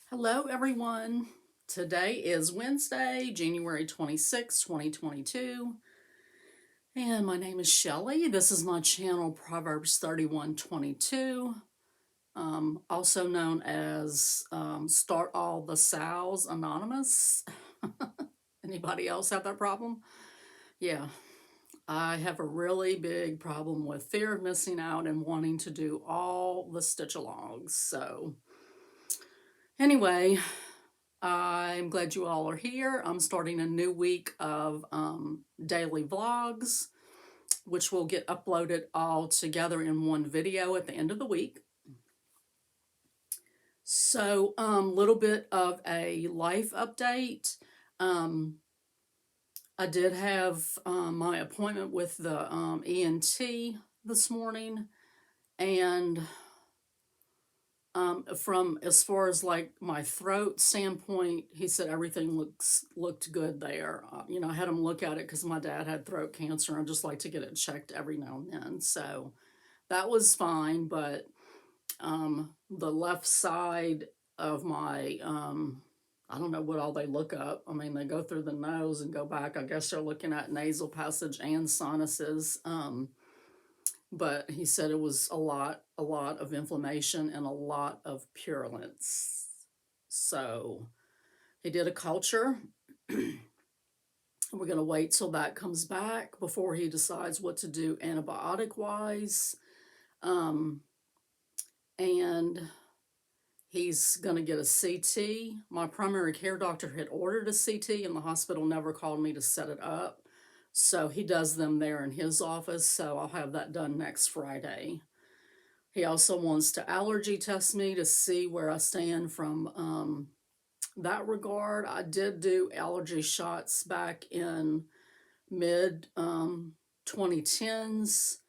Hello, everyone. Today is Wednesday, January 26, 2022, and my name is Shelly. This is my channel, Proverbs 31:22, also known as Start All the Sows Anonymous. Anybody else have that problem? Yeah, I have a really big problem with fear of missing out and wanting to do all the stitch-alongs. So, anyway, I'm glad you all are here. I'm starting a new week of daily vlogs, which will get uploaded all together in one video at the end of the week. So, little bit of a life update. I did have my appointment with the ENT this morning, and from as far as like my throat standpoint, he said everything looked good there. I had him look at it because my dad had throat cancer. I just like to get it checked every now and then, so that was fine. But the left side of my I don't know what all they look up. I mean, they go through the nose and go back. I guess they're looking at nasal passage and sinuses. But he said it was a lot of inflammation and a lot of purulence. So he did a culture. We're going to wait till that comes back before he decides what to do antibiotic wise. And he's going to get a CT. My primary care doctor had ordered a CT and the hospital never called me to set it up. So he does them there in his office, so I'll have that done next Friday. He also wants to allergy test me to see where I stand from that regard. I did do allergy shots back in mid 2010s,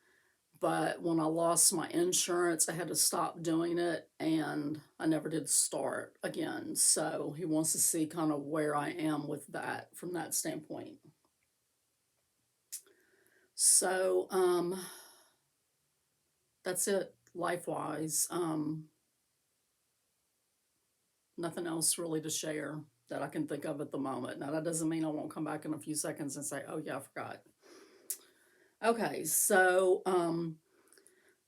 but when I lost my insurance, I had to stop doing it, and I never did start again. So he wants to see kind of where I am with that from that standpoint. So, that's it life-wise. Nothing else really to share that I can think of at the moment. Now, that doesn't mean I won't come back in a few seconds and say, oh, yeah, I forgot. Okay, so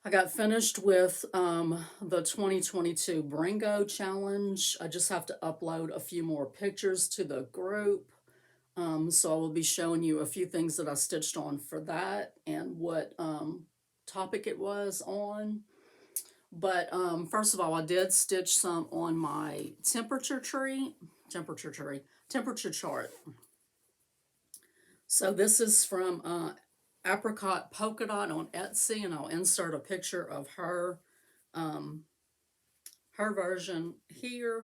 I got finished with the 2022 Bringo Challenge. I just have to upload a few more pictures to the group. So I will be showing you a few things that I stitched on for that and what topic it was on. But first of all, I did stitch some on my temperature chart. So this is from Apricot Polka Dot on Etsy, and I'll insert a picture of her version here.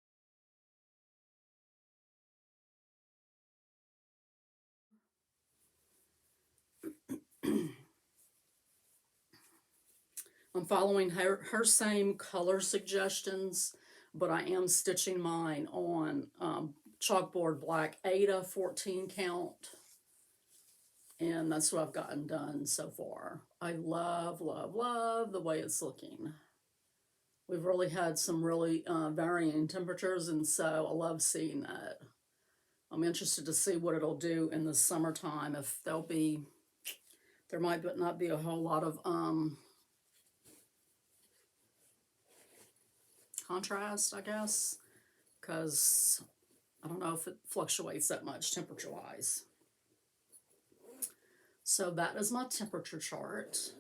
I'm following her same color suggestions, but I am stitching mine on chalkboard black Ada 14 count. And that's what I've gotten done so far. I love, love, love the way it's looking. We've really had some really varying temperatures, and so I love seeing that. I'm interested to see what it'll do in the summertime, if there might not be a whole lot of contrast, I guess, because I don't know if it fluctuates that much temperature-wise. So that is my temperature chart.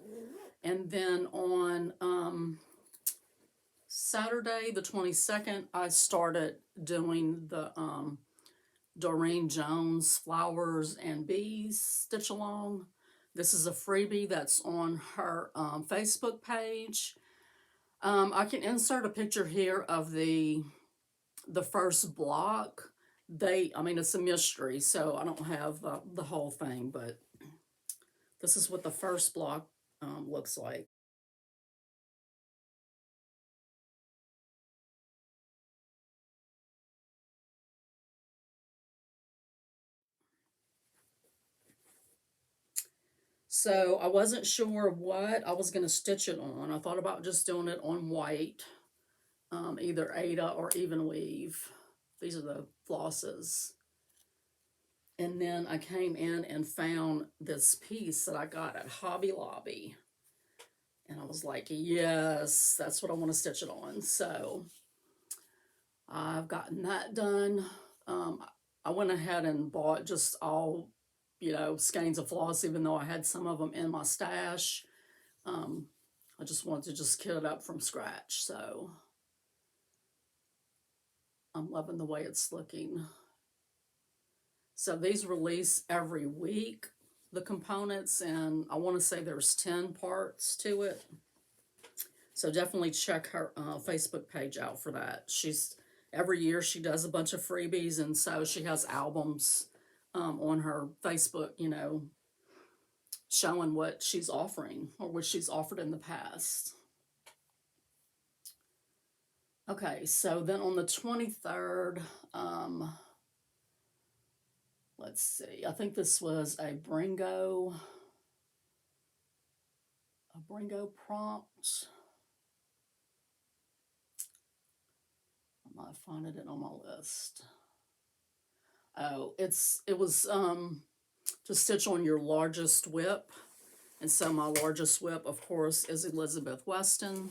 And then on Saturday the 22nd, I started doing the Doreen Jones Flowers and Bees stitch along. This is a freebie that's on her Facebook page. I can insert a picture here of the first block. It's a mystery, so I don't have the whole thing, but this is what the first block looks like. So I wasn't sure what I was going to stitch it on. I thought about just doing it on white, either Ada or Even Weave. These are the flosses. And then I came in and found this piece that I got at Hobby Lobby. And I was like, yes, that's what I want to stitch it on. So I've gotten that done. I went ahead and bought just all, skeins of floss, even though I had some of them in my stash. I just wanted to just kit it up from scratch. So I'm loving the way it's looking. So these release every week, the components, and I want to say there's 10 parts to it. So definitely check her Facebook page out for that. Every year she does a bunch of freebies, and so she has albums on her Facebook, showing what she's offering or what she's offered in the past. Okay, so then on the 23rd, let's see, I think this was a Bringo prompt. I'm not finding it on my list. Oh, it was to stitch on your largest whip. And so my largest whip, of course, is Elizabeth Weston.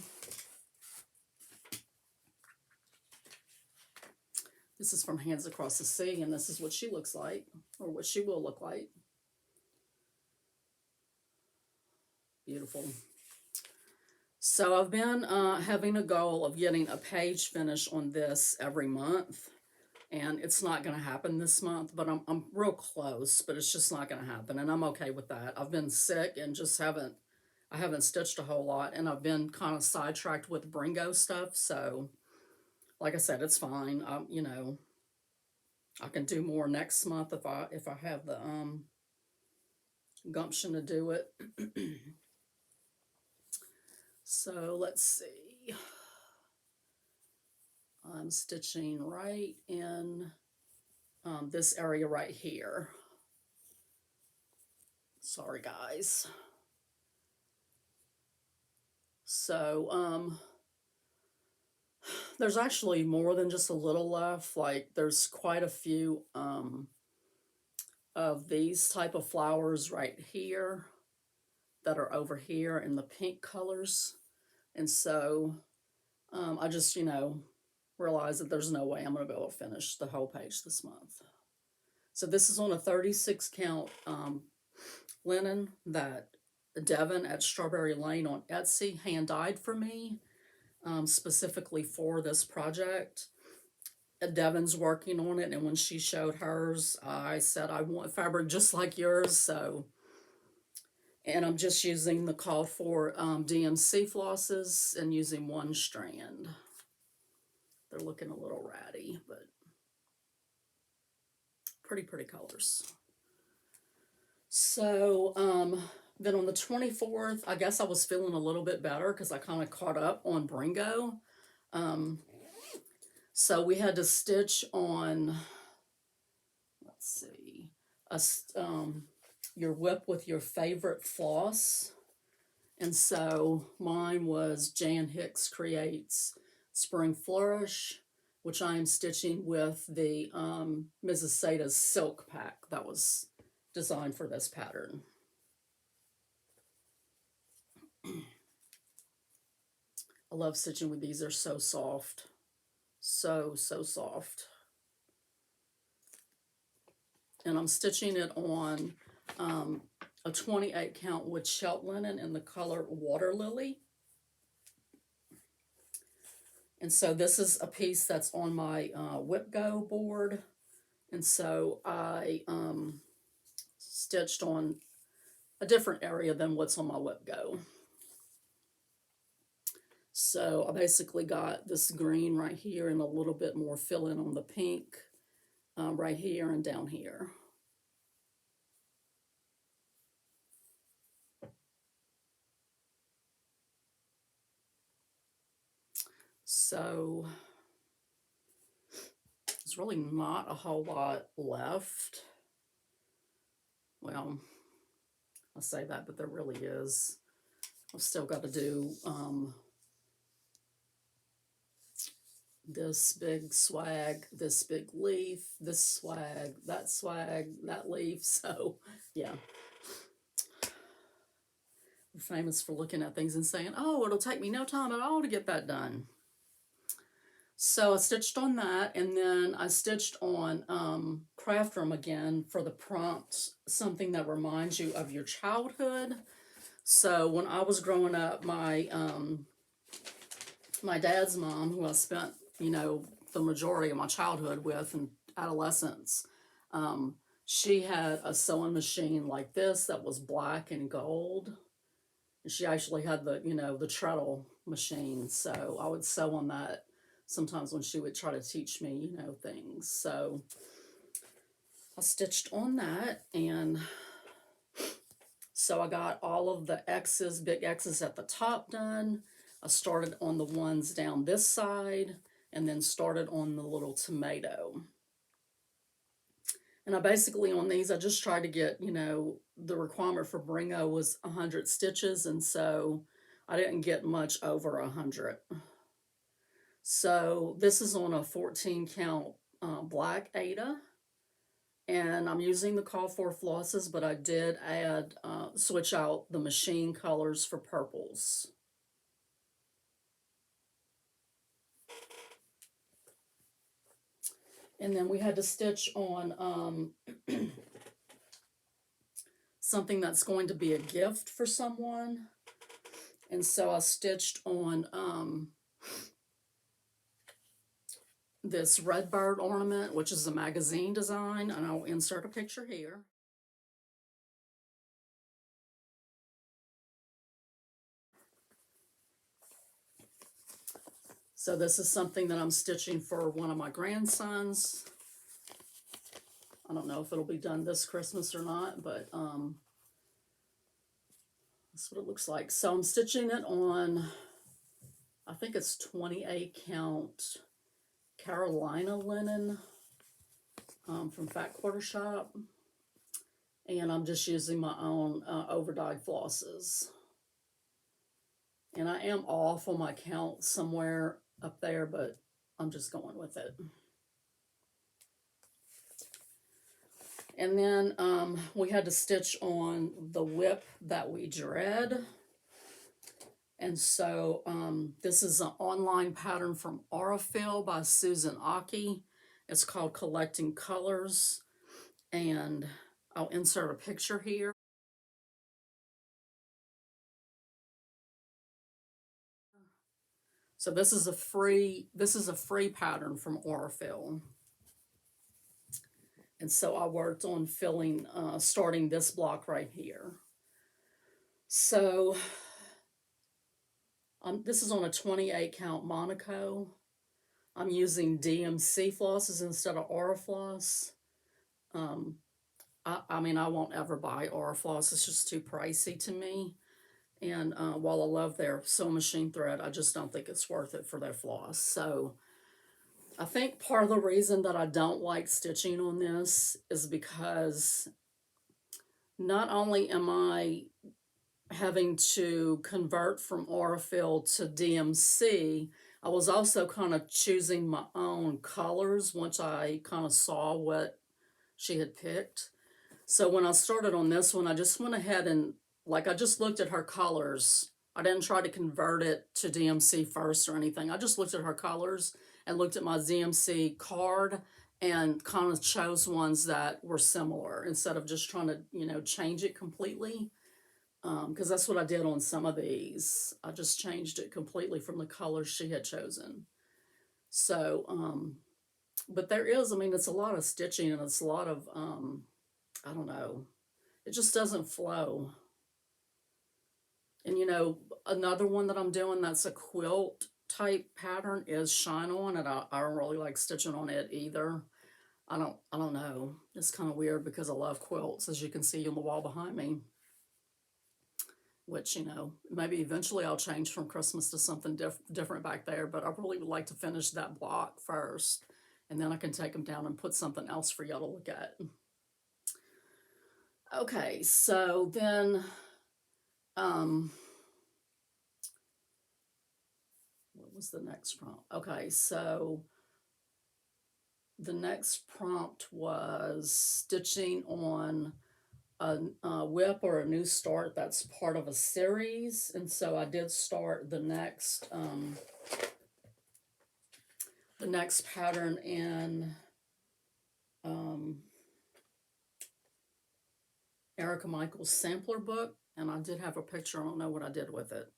This is from Hands Across the Sea, and this is what she looks like, or what she will look like. Beautiful. So I've been having a goal of getting a page finish on this every month, and it's not going to happen this month, but I'm real close, but it's just not going to happen, and I'm okay with that. I've been sick and just haven't stitched a whole lot, and I've been kind of sidetracked with Bringo stuff, so like I said, it's fine. I can do more next month if I have the gumption to do it. So let's see. I'm stitching right in this area right here. Sorry, guys. So there's actually more than just a little left. Like there's quite a few of these type of flowers right here that are over here in the pink colors. And so I just, realized that there's no way I'm going to be able to finish the whole page this month. So this is on a 36 count linen that Devin at Strawberry Lane on Etsy hand dyed for me, specifically for this project. Devin's working on it, and when she showed hers, I said I want fabric just like yours. So, and I'm just using the called for DMC flosses and using one strand. They're looking a little ratty, but pretty colors. So then on the 24th, I guess I was feeling a little bit better because I kind of caught up on Bringo. So we had to stitch on, let's see, your whip with your favorite floss. And so mine was Jan Hicks Creates Spring Flourish, which I am stitching with the Mrs. Sada's silk pack that was designed for this pattern. I love stitching with these. They're so soft. So soft. And I'm stitching it on a 28 count wood shelp linen in the color Water Lily. And so this is a piece that's on my Whip Go board. And so I stitched on a different area than what's on my Whip Go. So I basically got this green right here and a little bit more fill in on the pink right here and down here. So there's really not a whole lot left. Well, I say that, but there really is. I've still got to do this big swag, this big leaf, this swag, that leaf. So, yeah. We're famous for looking at things and saying, oh, it'll take me no time at all to get that done. So I stitched on that, and then I stitched on Craft Room again for the prompt, something that reminds you of your childhood. So when I was growing up, my dad's mom, who I spent, the majority of my childhood with and adolescence, she had a sewing machine like this that was black and gold. And she actually had the treadle machine. So I would sew on that sometimes when she would try to teach me, things. So I stitched on that, and so I got all of the X's, big X's at the top done. I started on the ones down this side, and then started on the little tomato. And I basically, on these, I just tried to get, the requirement for Bringo was 100 stitches, and so I didn't get much over 100. So this is on a 14 count black Aida, and I'm using the call for flosses, but I did add, switch out the machine colors for purples. And then we had to stitch on something that's going to be a gift for someone. And so I stitched on this red bird ornament, which is a magazine design, and I'll insert a picture here. So this is something that I'm stitching for one of my grandsons. I don't know if it'll be done this Christmas or not, but that's what it looks like. So I'm stitching it on, I think it's 28 count Carolina linen from Fat Quarter Shop. And I'm just using my own overdyed flosses. And I am off on my count somewhere up there, but I'm just going with it. And then we had to stitch on the whip that we dread. And so this is an online pattern from Aurifil by Susan Aki. It's called Collecting Colors. And I'll insert a picture here. So this is a free pattern from Aurifil. And so I worked on filling, starting this block right here. So this is on a 28 count Monaco. I'm using DMC flosses instead of Aurifloss. I mean, I won't ever buy Aurifloss. It's just too pricey to me. And while I love their sewing machine thread, I just don't think it's worth it for their floss. So I think part of the reason that I don't like stitching on this is because not only am I having to convert from Aurifil to DMC, I was also kind of choosing my own colors once I kind of saw what she had picked. So when I started on this one, I just went ahead and, I just looked at her colors. I didn't try to convert it to DMC first or anything. I just looked at her colors and looked at my DMC card and kind of chose ones that were similar instead of just trying to, change it completely. Because that's what I did on some of these. I just changed it completely from the colors she had chosen. So, but there is, it's a lot of stitching, and it's a lot of, I don't know, it just doesn't flow. And another one that I'm doing that's a quilt type pattern is Shine On, and I don't really like stitching on it either. I don't know. It's kind of weird because I love quilts, as you can see on the wall behind me. Which, maybe eventually I'll change from Christmas to something different back there, but I really would like to finish that block first, and then I can take them down and put something else for y'all to look at. Okay, so then, what was the next prompt? Okay, so the next prompt was stitching on a whip or a new start that's part of a series. And so I did start the next pattern in Erica Michaels' sampler book, and I did have a picture. I don't know what I did with it.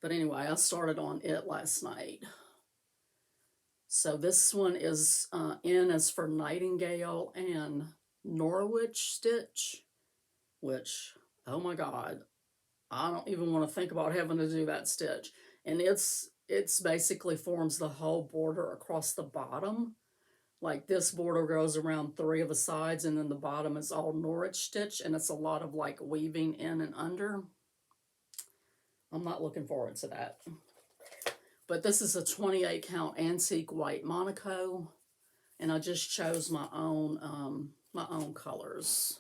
But anyway, I started on it last night. So this one is N is for Nightingale and Norwich stitch, which, oh my God, I don't even want to think about having to do that stitch. And it's basically forms the whole border across the bottom. Like this border goes around 3 of the sides, and then the bottom is all Norwich stitch, and it's a lot of like weaving in and under. I'm not looking forward to that. But this is a 28 count antique white Monaco, and I just chose my own colors.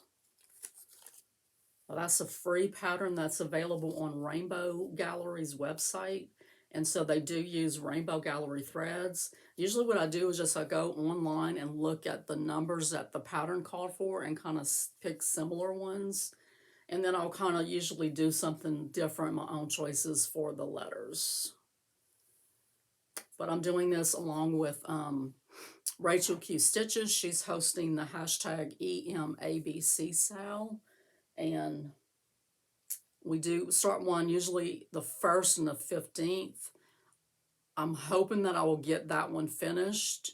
Well, that's a free pattern that's available on Rainbow Gallery's website, and so they do use Rainbow Gallery threads. Usually what I do is just I go online and look at the numbers that the pattern called for and kind of pick similar ones. And then I'll kind of usually do something different, my own choices for the letters. But I'm doing this along with Rachel Q Stitches. She's hosting the hashtag EMABC sale. And we do start one usually the 1st and the 15th. I'm hoping that I will get that one finished.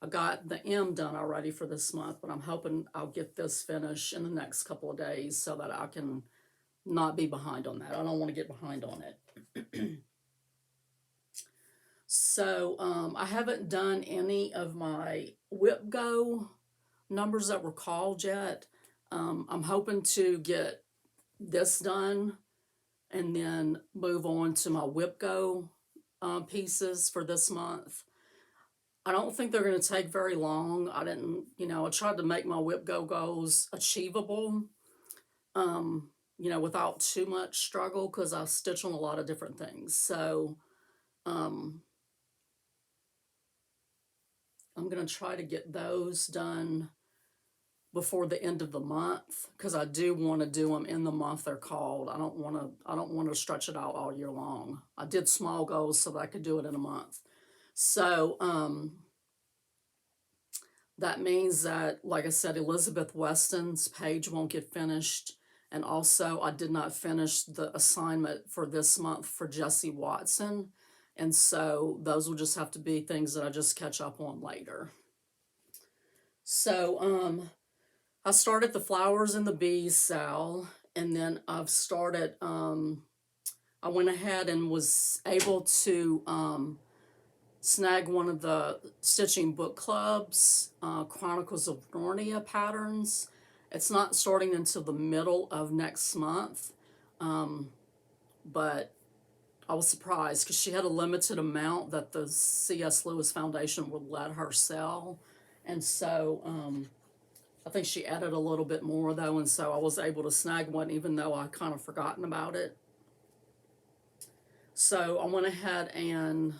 I got the M done already for this month, but I'm hoping I'll get this finished in the next couple of days so that I can not be behind on that. I don't want to get behind on it. So I haven't done any of my whip go numbers that were called yet. I'm hoping to get this done and then move on to my whip go pieces for this month. I don't think they're going to take very long. I tried to make my whip go goals achievable, without too much struggle, because I stitch on a lot of different things. So I'm going to try to get those done before the end of the month, because I do want to do them in the month they're called. I don't want to stretch it out all year long. I did small goals so that I could do it in a month. So that means that, like I said, Elizabeth Weston's page won't get finished. And also I did not finish the assignment for this month for Jessie Watson. And so those will just have to be things that I just catch up on later. So I started the Flowers and the Bees sale, and then I've started, I went ahead and was able to snag one of the Stitching Book Club's Chronicles of Narnia patterns. It's not starting until the middle of next month, but I was surprised because she had a limited amount that the C.S. Lewis Foundation would let her sell, and so I think she added a little bit more though, and so I was able to snag one even though I kind of forgotten about it. So I went ahead and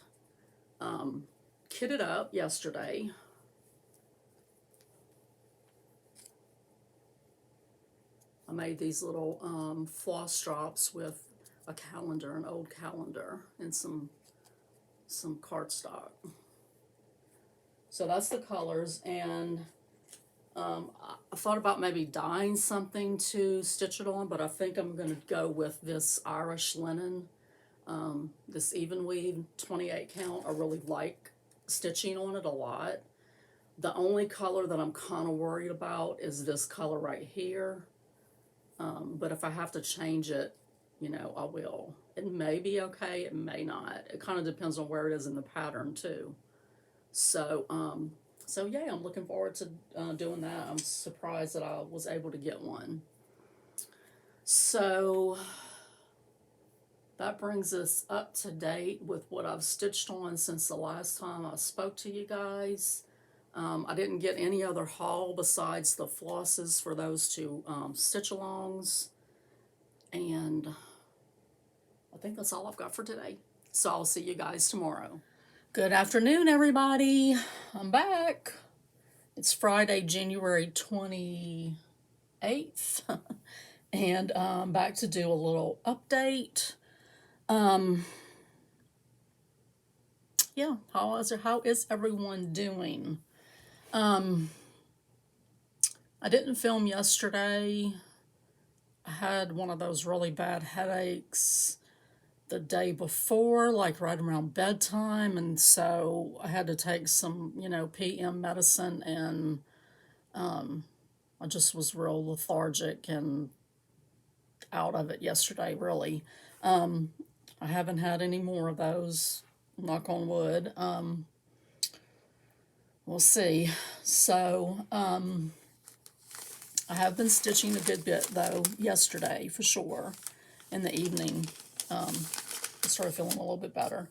kitted up yesterday. I made these little floss drops with a calendar, an old calendar, and some cardstock. So that's the colors, and I thought about maybe dyeing something to stitch it on, but I think I'm going to go with this Irish linen, this even weave 28 count. I really like stitching on it a lot. The only color that I'm kind of worried about is this color right here. But if I have to change it, I will. It may be okay, it may not. It kind of depends on where it is in the pattern too. So yeah, I'm looking forward to doing that. I'm surprised that I was able to get one. So that brings us up to date with what I've stitched on since the last time I spoke to you guys. I didn't get any other haul besides the flosses for those two stitch-alongs. And I think that's all I've got for today. So I'll see you guys tomorrow. Good afternoon, everybody. I'm back. It's Friday, January 28th. And I'm back to do a little update. Yeah, how is everyone doing? I didn't film yesterday. I had one of those really bad headaches the day before, like right around bedtime, and so I had to take some, PM medicine, and I just was real lethargic and out of it yesterday, really. I haven't had any more of those, knock on wood. We'll see. So, I have been stitching a good bit, though, yesterday, for sure, in the evening. I started feeling a little bit better.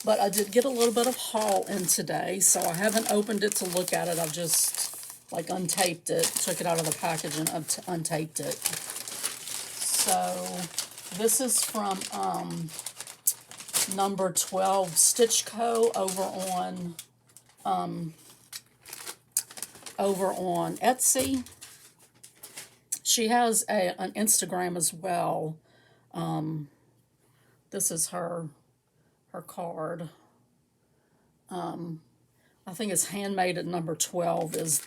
But I did get a little bit of haul in today, so I haven't opened it to look at it. I've just, like, untaped it, took it out of the package and untaped it. So, this is from number 12 Stitch Co. over on Etsy. She has an Instagram as well. This is her card. I think it's handmade at number 12 is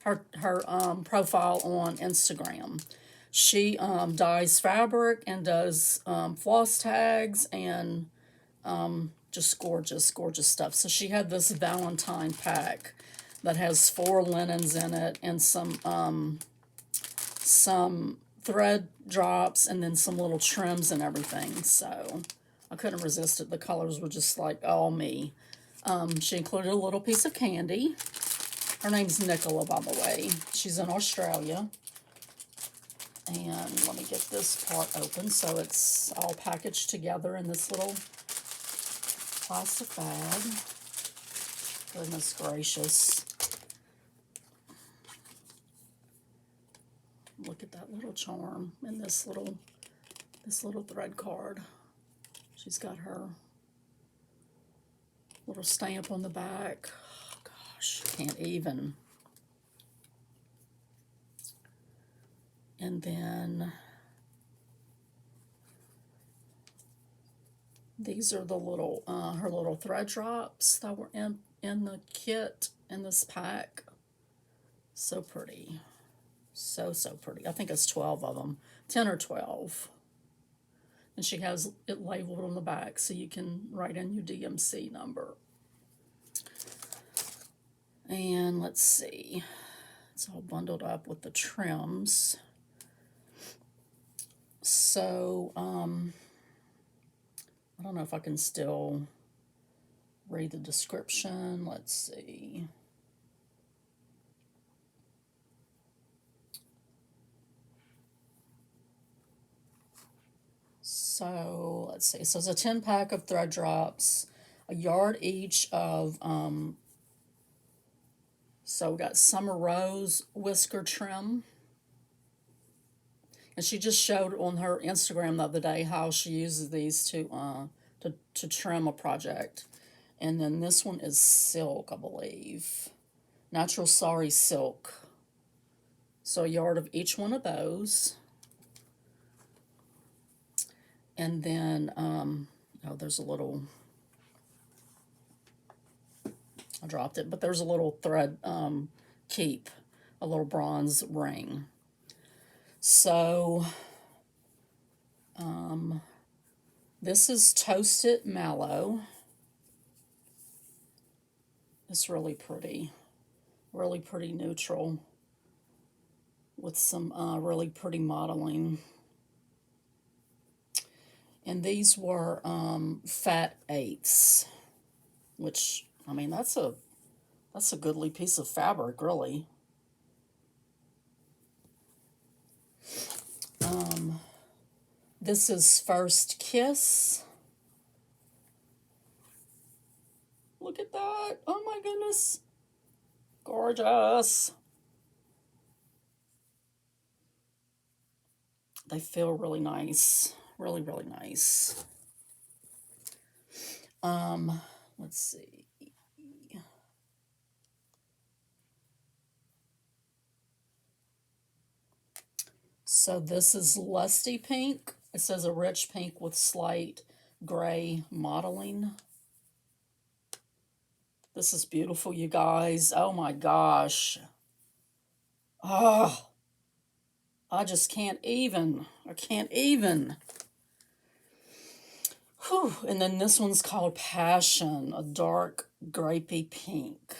her profile on Instagram. She dyes fabric and does floss tags and just gorgeous stuff. So she had this Valentine pack that has 4 linens in it and some thread drops and then some little trims and everything. So I couldn't resist it. The colors were just like all me. She included a little piece of candy. Her name's Nicola, by the way. She's in Australia. And let me get this part open so it's all packaged together in this little plastic bag. Goodness gracious. Look at that little charm in this little thread card. She's got her little stamp on the back. Oh, gosh, can't even. And then these are the little her little thread drops that were in the kit in this pack. So pretty. So pretty. I think it's 12 of them. 10 or 12. And she has it labeled on the back so you can write in your DMC number. And let's see. It's all bundled up with the trims. So, I don't know if I can still read the description. Let's see. So, let's see. So, it's a 10-pack of thread drops, a yard each of, so we got Summer Rose whisker trim. And she just showed on her Instagram the other day how she uses these to trim a project. And then this one is silk, I believe. Natural Sari silk. So a yard of each one of those. And then, oh, there's a little, I dropped it, but there's a little thread keep, a little bronze ring. So, this is Toasted Mallow. It's really pretty neutral with some really pretty modeling. And these were fat 8s, which, I mean, that's a goodly piece of fabric, really. This is First Kiss. Look at that. Oh my goodness. Gorgeous. They feel really nice. Really, really nice. Let's see. So this is Lusty Pink. It says a rich pink with slight gray modeling. This is beautiful, you guys. Oh my gosh. Oh, I just can't even. I can't even. Whew. And then this one's called Passion, a dark grapey pink.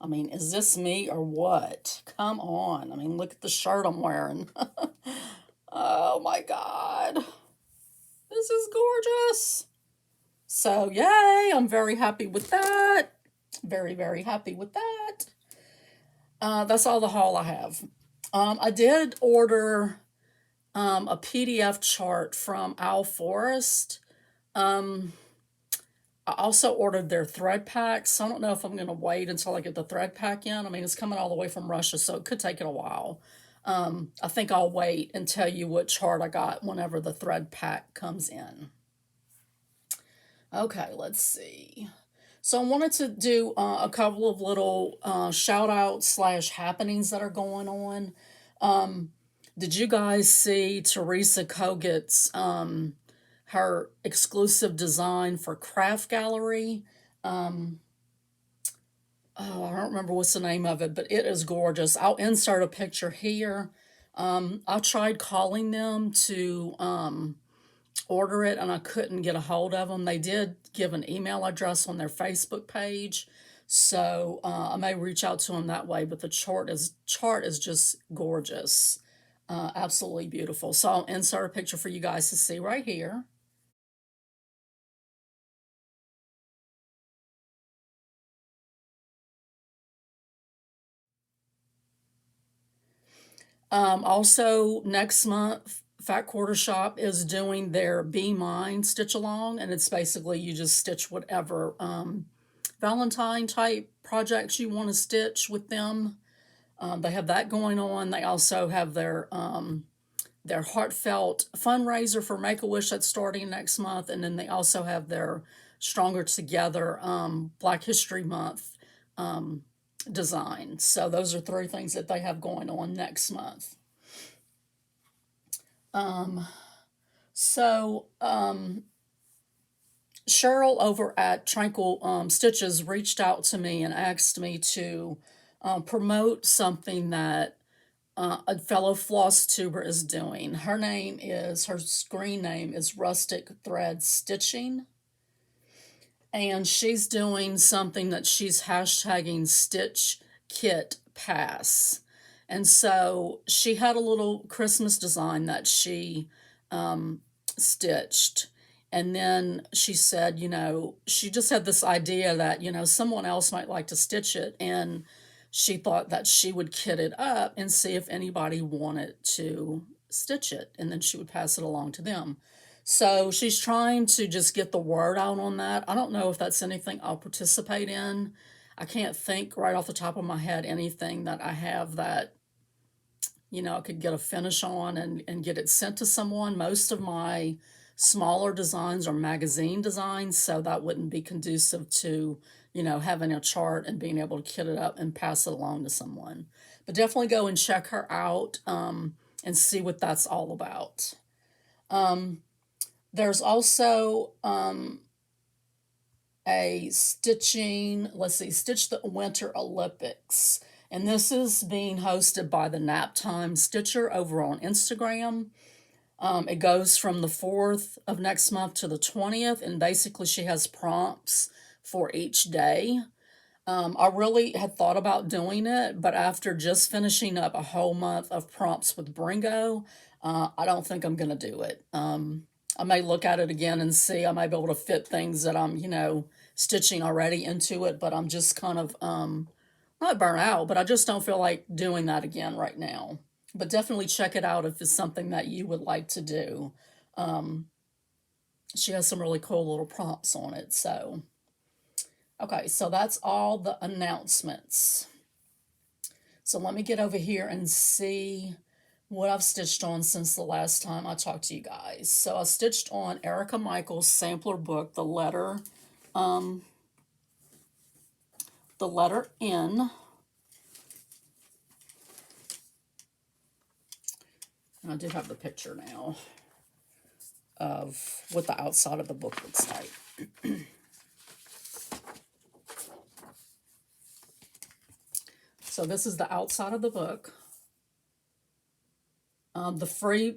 I mean, is this me or what? Come on. I mean, look at the shirt I'm wearing. Oh my God. This is gorgeous. So, yay. I'm very happy with that. Very, very happy with that. That's all the haul I have. I did order a PDF chart from Owl Forest. I also ordered their thread packs. So I don't know if I'm going to wait until I get the thread pack in. I mean, it's coming all the way from Russia, so it could take it a while. I think I'll wait and tell you what chart I got whenever the thread pack comes in. Okay, let's see. So I wanted to do a couple of little shout outs / happenings that are going on. Did you guys see Teresa Kogut's her exclusive design for Craft Gallery? Oh, I don't remember what's the name of it, but it is gorgeous. I'll insert a picture here. I tried calling them to order it and I couldn't get a hold of them. They did give an email address on their Facebook page, so I may reach out to them that way. But the chart is just gorgeous, absolutely beautiful. So I'll insert a picture for you guys to see right here. Also, next month, Fat Quarter Shop is doing their Be Mine stitch along, and it's basically you just stitch whatever Valentine type projects you want to stitch with them. They have that going on. They also have their heartfelt fundraiser for Make a Wish that's starting next month, and then they also have their Stronger Together Black History Month design. So those are 3 things that they have going on next month. So Cheryl over at Tranquil Stitches reached out to me and asked me to promote something that a fellow floss tuber is doing. Her screen name is Rustic Thread Stitching. And she's doing something that she's hashtagging Stitch Kit Pass. And so she had a little Christmas design that she stitched. And then she said, she just had this idea that, someone else might like to stitch it. And she thought that she would kit it up and see if anybody wanted to stitch it. And then she would pass it along to them. So she's trying to just get the word out on that. I don't know if that's anything I'll participate in. I can't think right off the top of my head anything that I have that, I could get a finish on and get it sent to someone. Most of my smaller designs are magazine designs, so that wouldn't be conducive to, having a chart and being able to kit it up and pass it along to someone. But definitely go and check her out and see what that's all about. There's also a stitching, Stitch the Winter Olympics. And this is being hosted by the Naptime Stitcher over on Instagram. It goes from the 4th of next month to the 20th, and basically she has prompts for each day. I really had thought about doing it, but after just finishing up a whole month of prompts with Bringo, I don't think I'm going to do it. I may look at it again and see. I might be able to fit things that I'm, stitching already into it, but I'm just kind of not burnt out, but I just don't feel like doing that again right now. But definitely check it out if it's something that you would like to do. She has some really cool little prompts on it. So, okay, so that's all the announcements. So let me get over here and see what I've stitched on since the last time I talked to you guys. So I stitched on Erica Michael's sampler book, the letter N. And I do have the picture now of what the outside of the book looks like. So this is the outside of the book. The free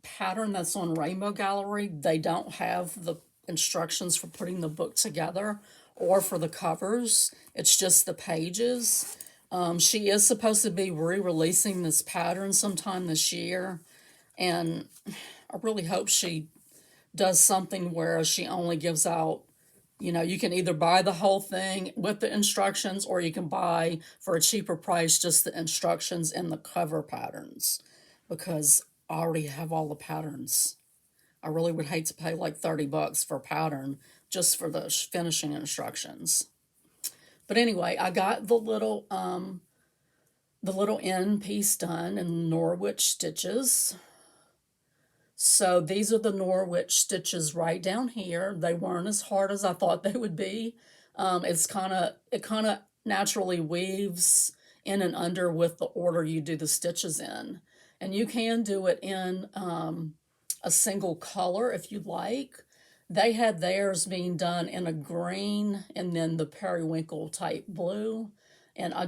pattern that's on Rainbow Gallery, they don't have the instructions for putting the book together or for the covers. It's just the pages. She is supposed to be re-releasing this pattern sometime this year, and I really hope she does something where she only gives out, you can either buy the whole thing with the instructions, or you can buy for a cheaper price just the instructions and the cover patterns, because I already have all the patterns. I really would hate to pay like $30 for a pattern just for the finishing instructions. But anyway, I got the little end piece done in Norwich stitches. So these are the Norwich stitches right down here. They weren't as hard as I thought they would be. It kind of naturally weaves in and under with the order you do the stitches in. And you can do it in a single color if you'd like. They had theirs being done in a green and then the periwinkle type blue. And I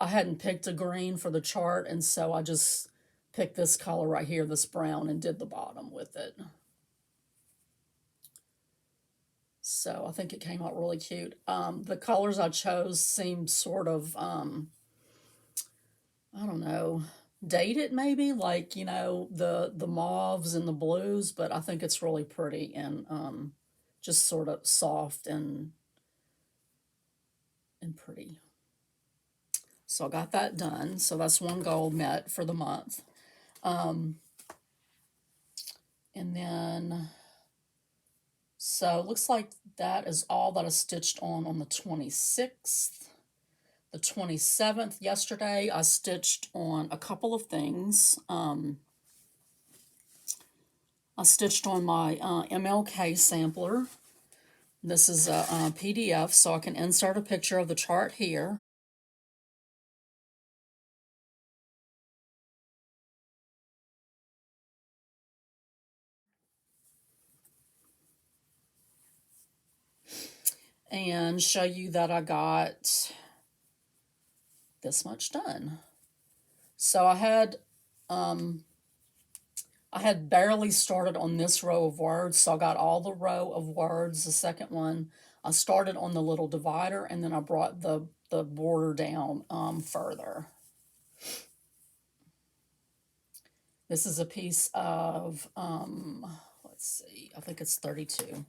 hadn't picked a green for the chart, and so I just picked this color right here, this brown, and did the bottom with it. So I think it came out really cute. The colors I chose seemed sort of, I don't know, dated maybe, like, the mauves and the blues, but I think it's really pretty and just sort of soft and pretty. So I got that done. So that's one goal met for the month. And then, so it looks like that is all that I stitched on the 26th. The 27th, yesterday, I stitched on a couple of things. I stitched on my MLK sampler. This is a PDF, so I can insert a picture of the chart here. And show you that I got this much done. So I had barely started on this row of words, so I got all the row of words. The second one, I started on the little divider, and then I brought the border down further. This is a piece of, let's see, I think it's 32.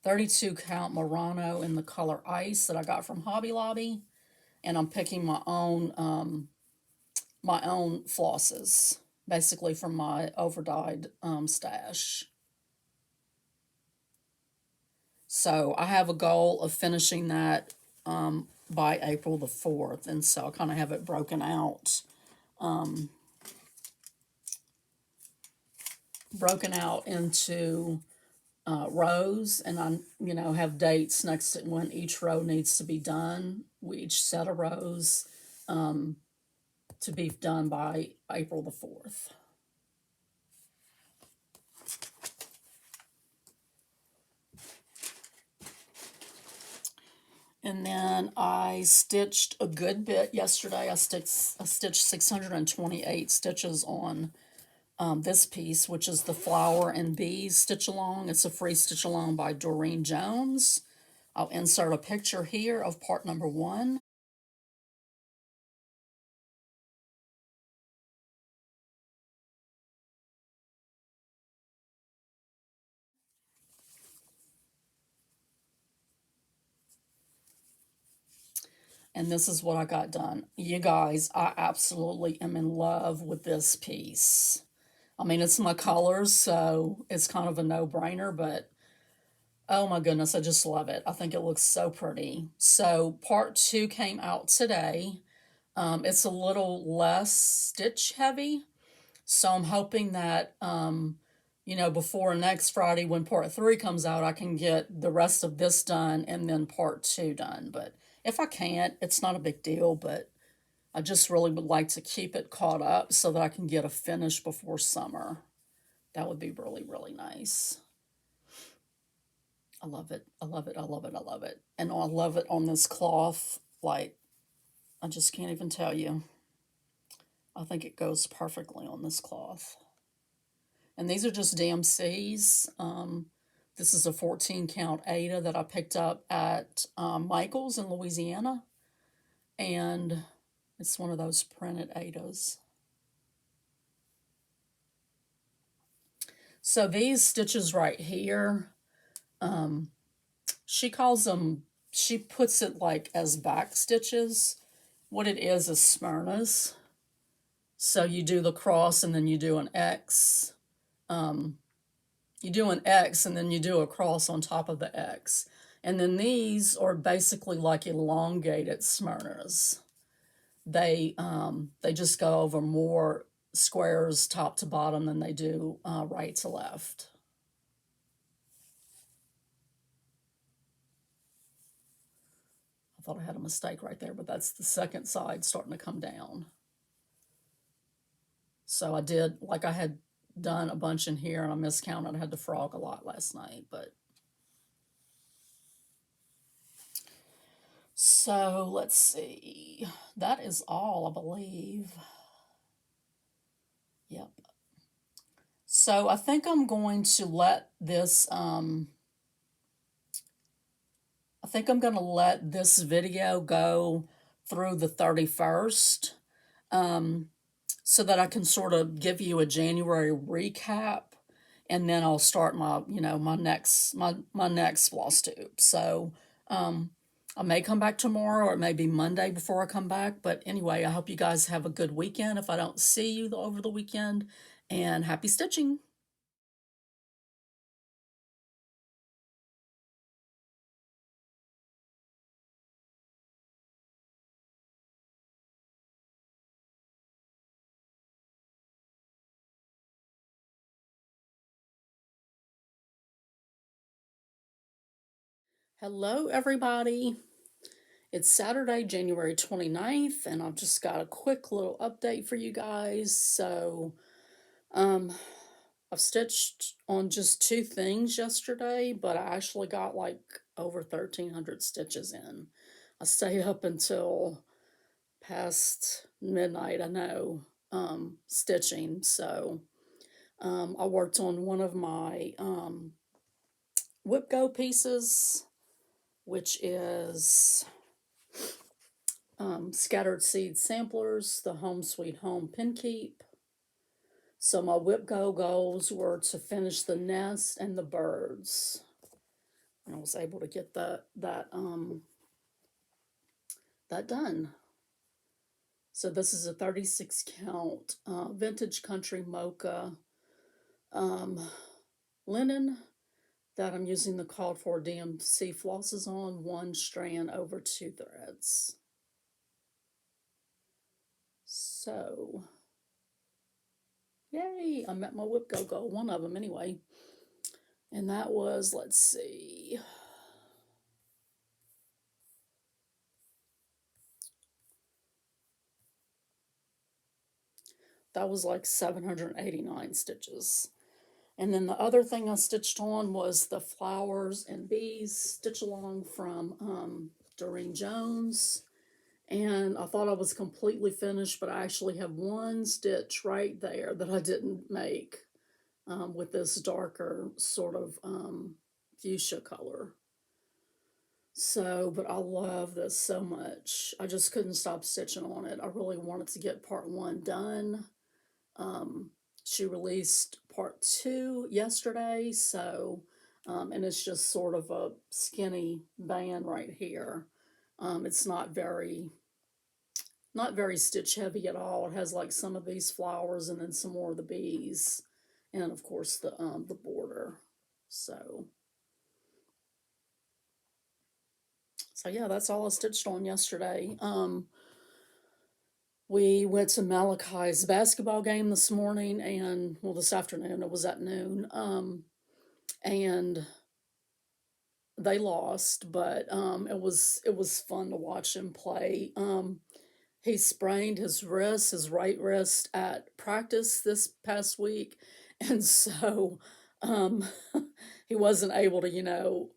32 count Murano in the color Ice that I got from Hobby Lobby. And I'm picking my own flosses, basically from my overdyed stash. So I have a goal of finishing that by April the 4th, and so I kind of have it broken out. Into rows, and I, have dates next to when each row needs to be done, each set of rows, to be done by April the 4th. And then I stitched a good bit yesterday. I stitched 628 stitches on this piece, which is the Flower and Bees stitch along. It's a free stitch along by Doreen Jones. I'll insert a picture here of part number 1. And this is what I got done. You guys, I absolutely am in love with this piece. I mean, it's my colors, so it's kind of a no-brainer, but oh my goodness, I just love it. I think it looks so pretty. So part 2 came out today. It's a little less stitch heavy. So I'm hoping that, before next Friday when part 3 comes out, I can get the rest of this done and then part 2 done. But if I can't, it's not a big deal. But I just really would like to keep it caught up so that I can get a finish before summer. That would be really, really nice. I love it. I love it. I love it. I love it. And I love it on this cloth. Like, I just can't even tell you. I think it goes perfectly on this cloth. And these are just DMCs. This is a 14 count Ada that I picked up at Michael's in Louisiana. And it's one of those printed Adas. So these stitches right here, she calls them, she puts it like as back stitches. What it is Smyrnas. So you do the cross and then you do an X. You do an X and then you do a cross on top of the X. And then these are basically like elongated Smyrnas. They just go over more squares top to bottom than they do right to left. I thought I had a mistake right there, but that's the second side starting to come down. So I did, like I had done a bunch in here and I miscounted. I had to frog a lot last night, but. So let's see. That is all, I believe. Yep. So I think I'm going to let this, I think I'm going to let this video go through the 31st. So that I can sort of give you a January recap, and then I'll start my, my next FlossTube. So, I may come back tomorrow, or it may be Monday before I come back. But anyway, I hope you guys have a good weekend if I don't see you over the weekend, and happy stitching. Hello, everybody. It's Saturday, January 29th, and I've just got a quick little update for you guys. So, I've stitched on just 2 things yesterday, but I actually got like over 1,300 stitches in. I stayed up until past midnight, I know, stitching. So, I worked on one of my whip go pieces, which is Scattered Seed Samplers, the Home Sweet Home Pin Keep. So my whip go goals were to finish the nest and the birds. And I was able to get that done. So this is a 36 count vintage country mocha linen that I'm using the called for DMC flosses on, 1 strand over 2 threads. So, yay, I met my whip go goal, one of them anyway. And that was, let's see, that was like 789 stitches. And then the other thing I stitched on was the Flowers and Bees stitch along from Doreen Jones. And I thought I was completely finished, but I actually have 1 stitch right there that I didn't make with this darker sort of fuchsia color. So, but I love this so much. I just couldn't stop stitching on it. I really wanted to get part 1 done. She released part 2 yesterday, so, and it's just sort of a skinny band right here. It's not very stitch heavy at all. It has like some of these flowers and then some more of the bees, and of course the border. So yeah, that's all I stitched on yesterday. We went to Malachi's basketball game this morning, and well, this afternoon, it was at noon. And they lost, but it was fun to watch him play. He sprained his wrist, his right wrist, at practice this past week, and so um, he wasn't able to,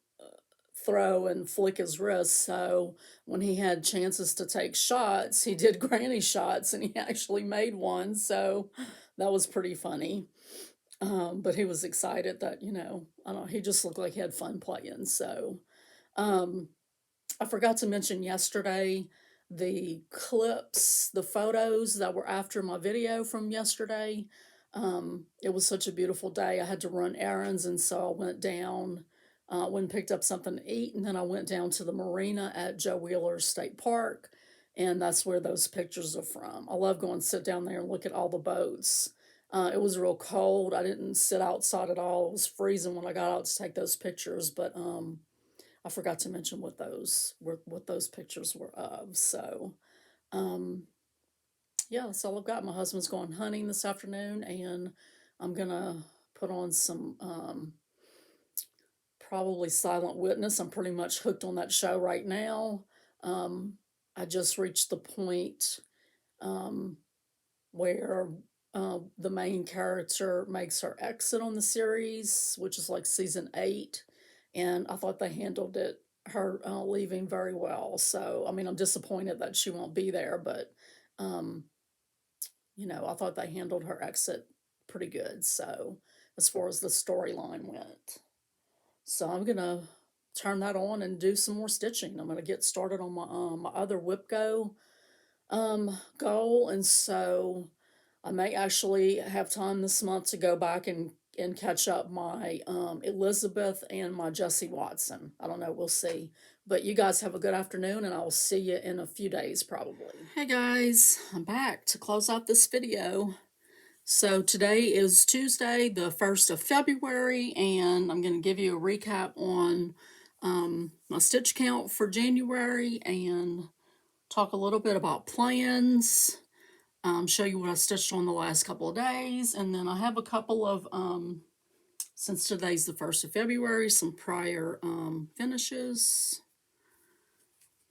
throw and flick his wrist. So when he had chances to take shots, he did granny shots, and he actually made one. So that was pretty funny. But he was excited that, I don't know, he just looked like he had fun playing. So um, I forgot to mention yesterday the clips, the photos that were after my video from yesterday. It was such a beautiful day. I had to run errands, and so I went down, went and picked up something to eat, and then I went down to the marina at Joe Wheeler's State Park, and that's where those pictures are from. I love going to sit down there and look at all the boats. It was real cold. I didn't sit outside at all. It was freezing when I got out to take those pictures, but I forgot to mention what those pictures were of. So, um, yeah, that's all I've got. My husband's going hunting this afternoon, and I'm gonna put on some probably Silent Witness. I'm pretty much hooked on that show right now. Um, I just reached the point um, where the main character makes her exit on the series, which is like season 8, and I thought they handled her leaving very well. So, I mean, I'm disappointed that she won't be there, but um, I thought they handled her exit pretty good. So, as far as the storyline went, so I'm gonna turn that on and do some more stitching. I'm gonna get started on my other WhipGo goal, and so I may actually have time this month to go back and catch up my Elizabeth and my Jesse Watson. I don't know, we'll see. But you guys have a good afternoon, and I'll see you in a few days probably. Hey guys, I'm back to close out this video. So today is Tuesday, the 1st of February, and I'm going to give you a recap on my stitch count for January and talk a little bit about plans, show you what I stitched on the last couple of days, and then I have a couple of, since today's the 1st of February, some prior finishes.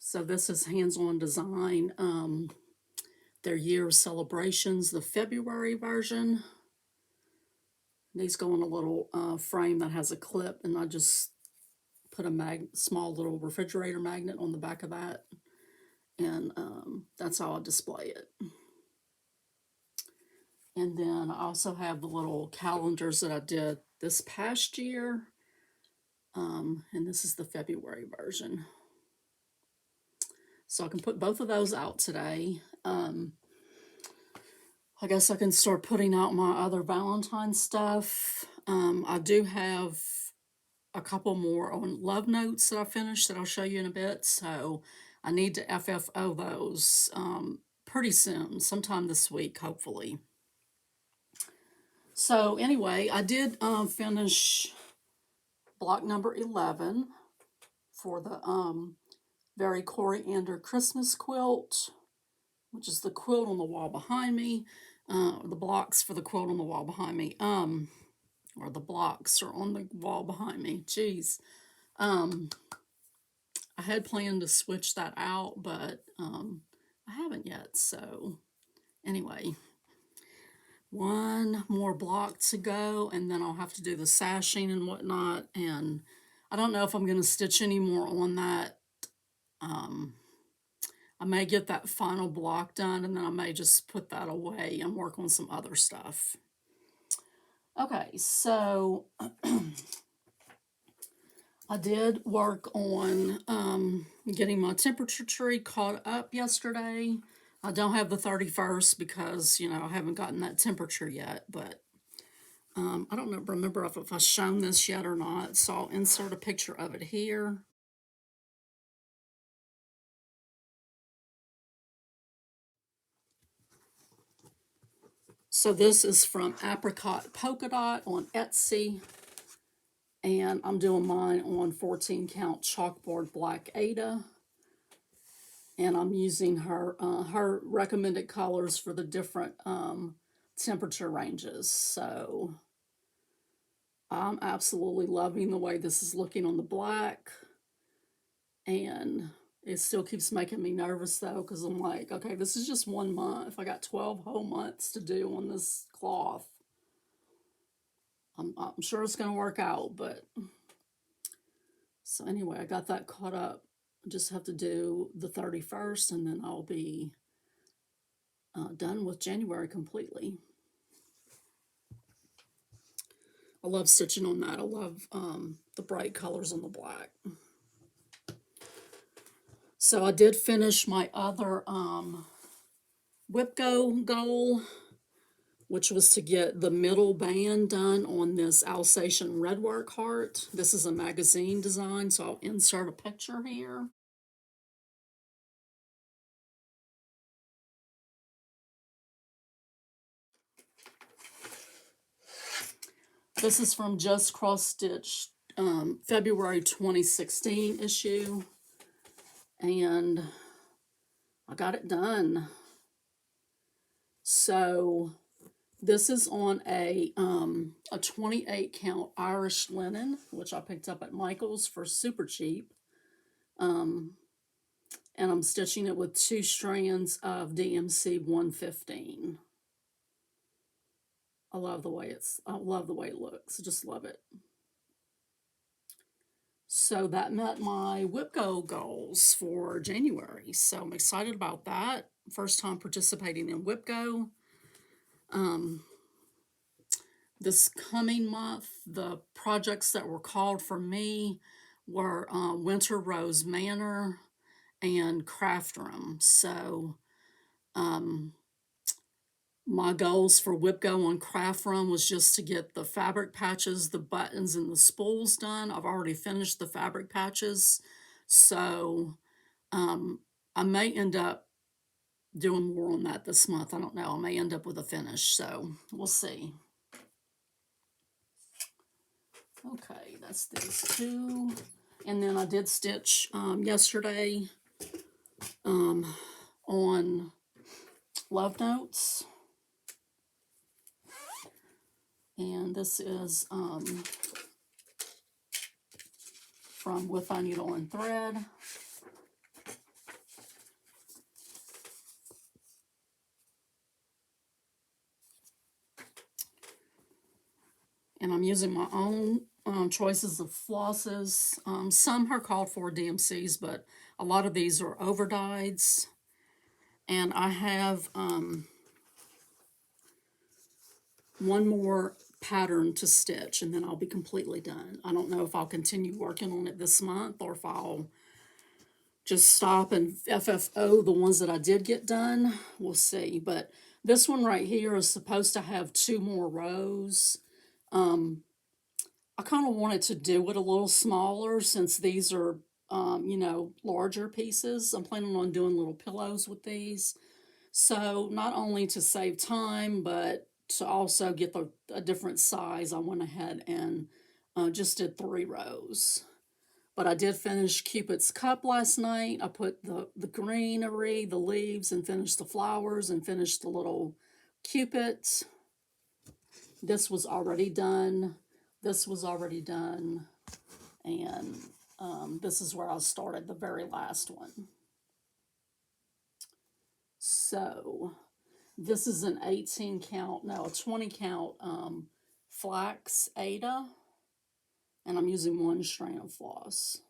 So this is Hands-On Design, their year of celebrations, the February version. These go in a little frame that has a clip, and I just put a small little refrigerator magnet on the back of that, and that's how I display it. And then I also have the little calendars that I did this past year, and this is the February version. So I can put both of those out today. I guess I can start putting out my other Valentine stuff. I do have a couple more on love notes that I finished that I'll show you in a bit. So I need to FFO those pretty soon, sometime this week, hopefully. So anyway, I did finish block number 11 for the Very Coriander Christmas quilt, which is the quilt on the wall behind me. The blocks for the quilt on the wall behind me. Or the blocks are on the wall behind me. Jeez. I had planned to switch that out, but I haven't yet. So anyway, one more block to go, and then I'll have to do the sashing and whatnot. And I don't know if I'm going to stitch any more on that. I may get that final block done, and then I may just put that away and work on some other stuff. Okay, so I did work on getting my temperature tree caught up yesterday. I don't have the 31st because, I haven't gotten that temperature yet, but I don't remember if I've shown this yet or not, so I'll insert a picture of it here. So this is from Apricot Polka Dot on Etsy, and I'm doing mine on 14 count chalkboard black Ada. and I'm using her recommended colors for the different temperature ranges. So I'm absolutely loving the way this is looking on the black, and it still keeps making me nervous though, because I'm like, okay, this is just 1 month. I got 12 whole months to do on this cloth. I'm sure it's going to work out, but so anyway, I got that caught up. I just have to do the 31st, and then I'll be done with January completely. I love stitching on that. I love the bright colors on the black. So I did finish my other Whipco goal, which was to get the middle band done on this Alsatian Redwork heart. This is a magazine design, so I'll insert a picture here. This is from Just Cross Stitch, February 2016 issue, and I got it done. So this is on a 28 count Irish linen, which I picked up at Michael's for super cheap. And I'm stitching it with 2 strands of DMC 115. I love the way it looks. I just love it. So that met my Whipco goals for January. So I'm excited about that. First time participating in Whipco. This coming month, the projects that were called for me were Winter Rose Manor and Craft Room. So my goals for Whipco on Craft Room was just to get the fabric patches, the buttons, and the spools done. I've already finished the fabric patches, so I may end up doing more on that this month. I don't know. I may end up with a finish, so we'll see. Okay, that's these 2. And then I did stitch yesterday on Love Notes. And this is from With My Needle and Thread. And I'm using my own choices of flosses. Some are called for DMCs, but a lot of these are overdyes. And I have one more pattern to stitch, and then I'll be completely done. I don't know if I'll continue working on it this month or if I'll just stop and FFO the ones that I did get done. We'll see. But this one right here is supposed to have 2 more rows. I kind of wanted to do it a little smaller since these are, larger pieces. I'm planning on doing little pillows with these. So not only to save time, but to also get a different size, I went ahead and just did 3 rows. But I did finish Cupid's Cup last night. I put the greenery, the leaves, and finished the flowers, and finished the little Cupids. This was already done. This was already done. And this is where I started, the very last one. So this is an 18 count, no, a 20 count flax Ada. And I'm using 1 strand of floss,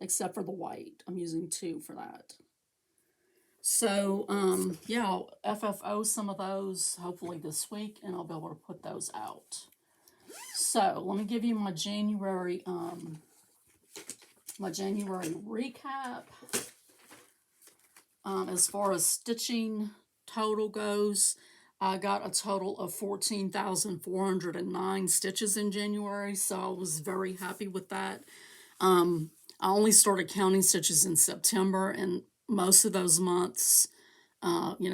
except for the white. I'm using 2 for that. So, yeah, I'll FFO some of those hopefully this week, and I'll be able to put those out. So let me give you my January recap. As far as stitching total goes, I got a total of 14,409 stitches in January, so I was very happy with that. I only started counting stitches in September, and most of those months,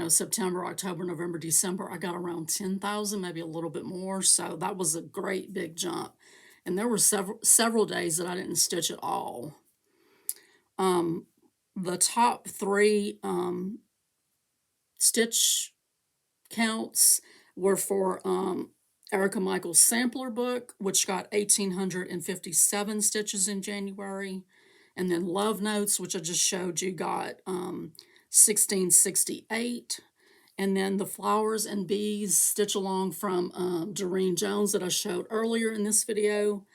September, October, November, December, I got around 10,000, maybe a little bit more, so that was a great big jump. And there were several days that I didn't stitch at all. the top 3 stitch counts were for Erica Michael's sampler book, which got 1,857 stitches in January. And then Love Notes, which I just showed you, got 1,668. And then the Flowers and Bees Stitch Along from Doreen Jones that I showed earlier in this video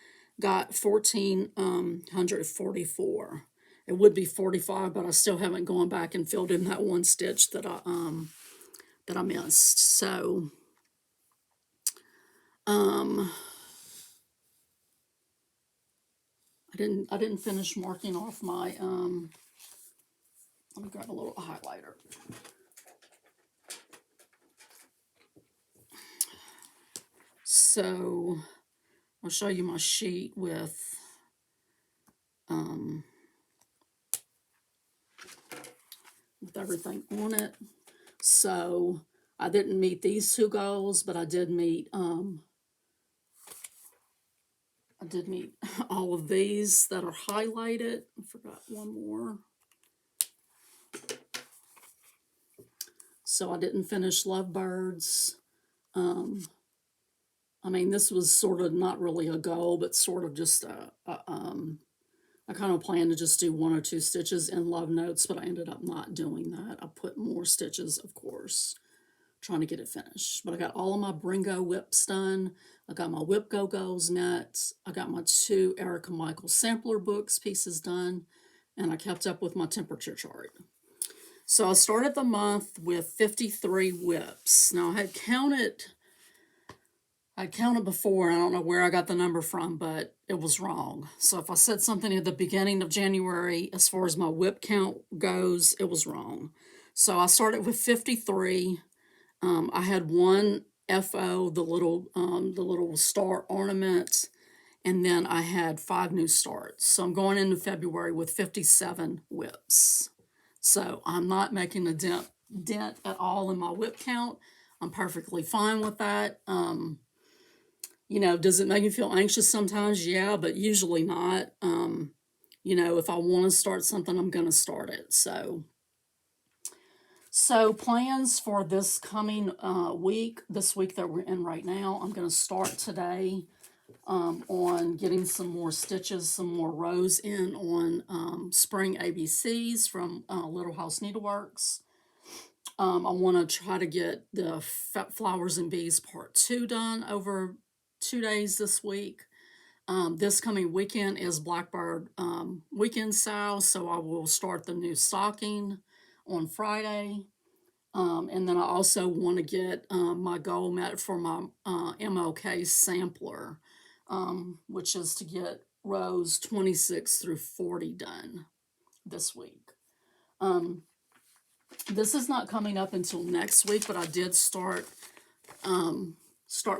got 1,444. It would be 45, but I still haven't gone back and filled in that one stitch that I missed. So I didn't finish marking off my let me grab a little highlighter. So I'll show you my sheet with everything on it. So I didn't meet these 2 goals, but I did meet all of these that are highlighted. I forgot one more. So I didn't finish Lovebirds. I mean, this was sort of not really a goal, but sort of just I kind of planned to just do 1 or 2 stitches in Love Notes, but I ended up not doing that. I put more stitches, of course, trying to get it finished. But I got all of my Bringo whips done. I got my Whip Go-Go's nets. I got my 2 Erica Michael sampler books pieces done, and I kept up with my temperature chart. So I started the month with 53 whips. Now I had counted before, and I don't know where I got the number from, but it was wrong. So if I said something at the beginning of January, as far as my whip count goes, it was wrong. So I started with 53. I had 1 FO, the little star ornament, and then I had 5 new starts. So I'm going into February with 57 whips. So I'm not making a dent at all in my whip count. I'm perfectly fine with that. You know, does it make me feel anxious sometimes? Yeah, but usually not. You know, if I want to start something, I'm going to start it. So plans for this coming week, this week that we're in right now, I'm going to start today on getting some more stitches, some more rows in on Spring ABCs from Little House Needleworks. I want to try to get the Flowers and Bees Part 2 done over 2 days this week. This coming weekend is Blackbird weekend sale, so I will start the new stocking on Friday. And then I also want to get my goal met for my MLK sampler, which is to get rows 26 through 40 done this week. This is not coming up until next week, but I did start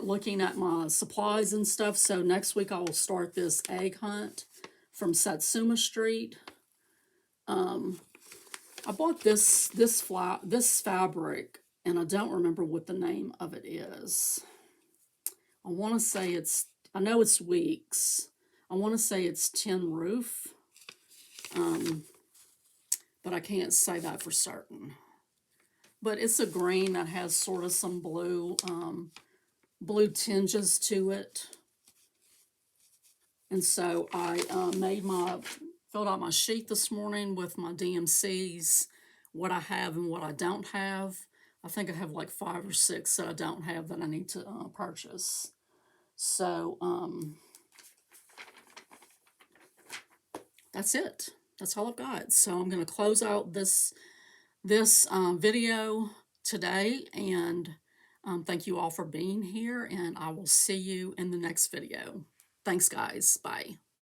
looking at my supplies and stuff. So next week I will start this egg hunt from Satsuma Street. I bought this fabric, and I don't remember what the name of it is. I want to say I know it's Weeks. I want to say it's Tin Roof, but I can't say that for certain. But it's a green that has sort of some blue tinges to it. And so I filled out my sheet this morning with my DMCs, what I have and what I don't have. I think I have like 5 or 6 that I don't have that I need to purchase. So that's it. That's all I've got. So I'm going to close out this video today, and thank you all for being here, and I will see you in the next video. Thanks, guys. Bye.